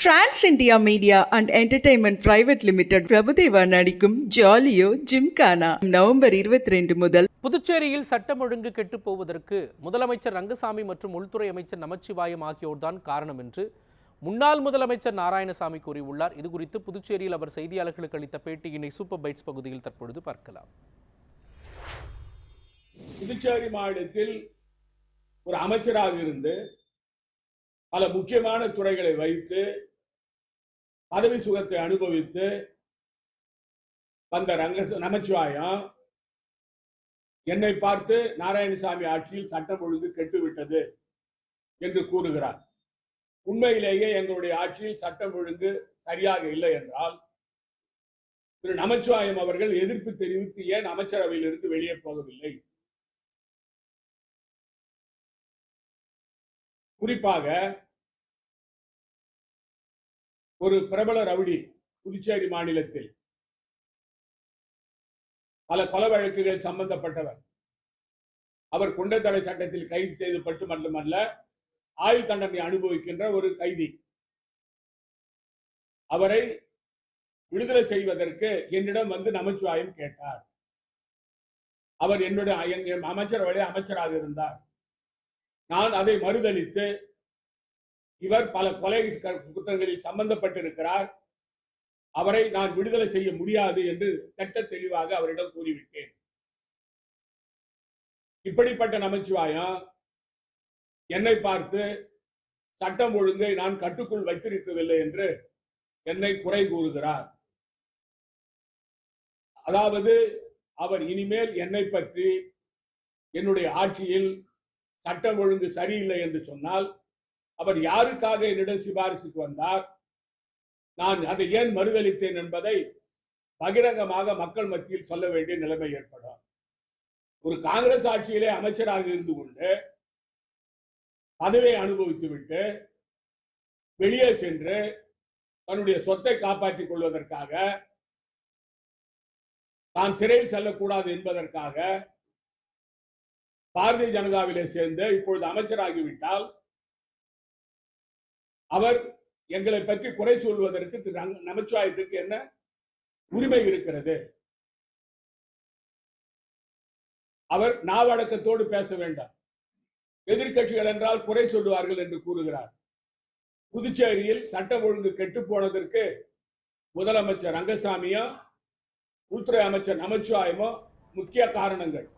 Trans India media and entertainment private limited Prabhudeva நடிக்கும் ஜாலியோ gymkhana November 22 முதல். புதுச்சேரியில் சட்டம் ஒழுங்கு கெட்டுப் போவதற்கு முதலமைச்சர் ரங்கசாமி மற்றும் உள்துறை அமைச்சர் நமச்சிவாயம் ஆகியோர்தான் காரணம் என்று முன்னாள் முதலமைச்சர் நாராயணசாமி கூறியுள்ளார். இதுகுறித்து புதுச்சேரியில் அவர் செய்தியாளர்களுக்கு அளித்த பேட்டியினை சூப்பர் பைட்ஸ் பகுதியில் தற்பொழுது பார்க்கலாம். புதுச்சேரி மாநிலத்தில் ஒரு அமைச்சராக இருந்து பல முக்கியமான துறைகளை வைத்து பதவி சுகத்தை அனுபவித்து வந்த நமச்சிவாயம் என்னை பார்த்து நாராயணசாமி ஆட்சியில் சட்டம் ஒழுங்கு கெட்டுவிட்டது என்று கூறுகிறார். உண்மையிலேயே எங்களுடைய ஆட்சியில் சட்டம் ஒழுங்கு சரியாக இல்லை என்றால் திரு நமச்சிவாயம் அவர்கள் எதிர்ப்பு தெரிவித்து ஏன் அமைச்சரவையில் இருந்து வெளியே போகவில்லை? குறிப்பாக ஒரு பிரபல ரவுடி புதுச்சேரி மாநிலத்தில் பல கொலை வழக்குகள் சம்பந்தப்பட்டவர். அவர் குண்டத்தடை சட்டத்தில் கைது செய்யப்பட்டு மட்டுமல்ல, ஆயுள் தண்டனை அனுபவிக்கின்ற ஒரு கைதி. அவரை விடுதலை செய்வதற்கு என்னிடம் வந்து நமச்சிவாயம் கேட்டார். அவர் என்னுடைய அமைச்சரவையில் அமைச்சராக இருந்தார். நான் அதை மறுதளித்து, இவர் பல கொலை குற்றங்களில் சம்பந்தப்பட்டிருக்கிறார், அவரை நான் விடுதலை செய்ய முடியாது என்று திட்ட தெளிவாக அவரிடம் கூறிவிட்டேன். இப்படிப்பட்ட நமச்சிவாயம் என்னை பார்த்து சட்டம் ஒழுங்கை நான் கட்டுக்குள் வைத்திருக்கவில்லை என்று என்னை குறை கூறுகிறார். அதாவது அவர் இனிமேல் என்னை பற்றி என்னுடைய ஆட்சியில் சட்டம் ஒழுங்கு சரியில்லை என்று சொன்னால் அவர் யாருக்காக என்னிடம் சிபாரிசுக்கு வந்தார், நான் அதை ஏன் மறுதளித்தேன் என்பதை பகிரங்கமாக மக்கள் மத்தியில் சொல்ல வேண்டிய நிலைமை ஏற்படும். ஒரு காங்கிரஸ் ஆட்சியிலே அமைச்சராக இருந்து கொண்டு பதவியை அனுபவித்துவிட்டு வெளியே சென்று தன்னுடைய சொத்தை காப்பாற்றிக் கொள்வதற்காக, தான் சிறையில் செல்லக்கூடாது என்பதற்காக பாரதிய ஜனதாவிலே சேர்ந்து இப்பொழுது அமைச்சராகிவிட்டால் அவர் எங்களை பற்றி குறை சொல்வதற்கு நமச்சிவாயத்துக்கு என்ன உரிமை இருக்கிறது? அவர் நாவடக்கத்தோடு பேச வேண்டாம். எதிர்கட்சிகள் என்றால் குறை சொல்லுவார்கள் என்று கூறுகிறார். புதுச்சேரியில் சட்டம் ஒழுங்கு கெட்டு போனதற்கு முதலமைச்சர் ரங்கசாமியோ உள்துறை அமைச்சர் நமச்சிவாயமோ முக்கிய காரணங்கள்.